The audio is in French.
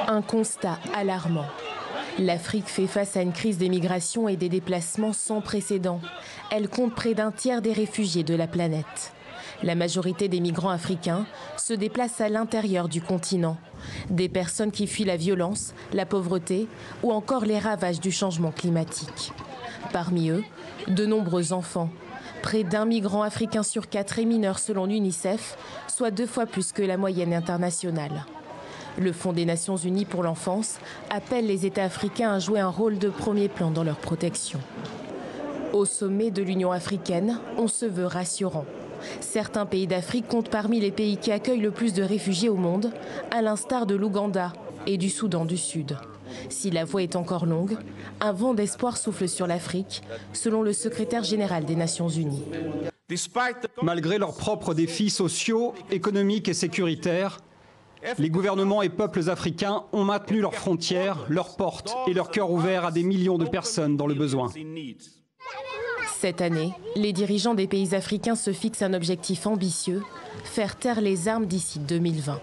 Un constat alarmant. L'Afrique fait face à une crise des migrations et des déplacements sans précédent. Elle compte près d'un tiers des réfugiés de la planète. La majorité des migrants africains se déplacent à l'intérieur du continent. Des personnes qui fuient la violence, la pauvreté ou encore les ravages du changement climatique. Parmi eux, de nombreux enfants. Près d'un migrant africain sur 4 est mineur selon l'UNICEF, soit 2 fois plus que la moyenne internationale. Le Fonds des Nations Unies pour l'enfance appelle les États africains à jouer un rôle de premier plan dans leur protection. Au sommet de l'Union africaine, on se veut rassurant. Certains pays d'Afrique comptent parmi les pays qui accueillent le plus de réfugiés au monde, à l'instar de l'Ouganda et du Soudan du Sud. Si la voie est encore longue, un vent d'espoir souffle sur l'Afrique, selon le secrétaire général des Nations Unies. Malgré leurs propres défis sociaux, économiques et sécuritaires, les gouvernements et peuples africains ont maintenu leurs frontières, leurs portes et leurs cœurs ouverts à des millions de personnes dans le besoin. Cette année, les dirigeants des pays africains se fixent un objectif ambitieux, faire taire les armes d'ici 2020.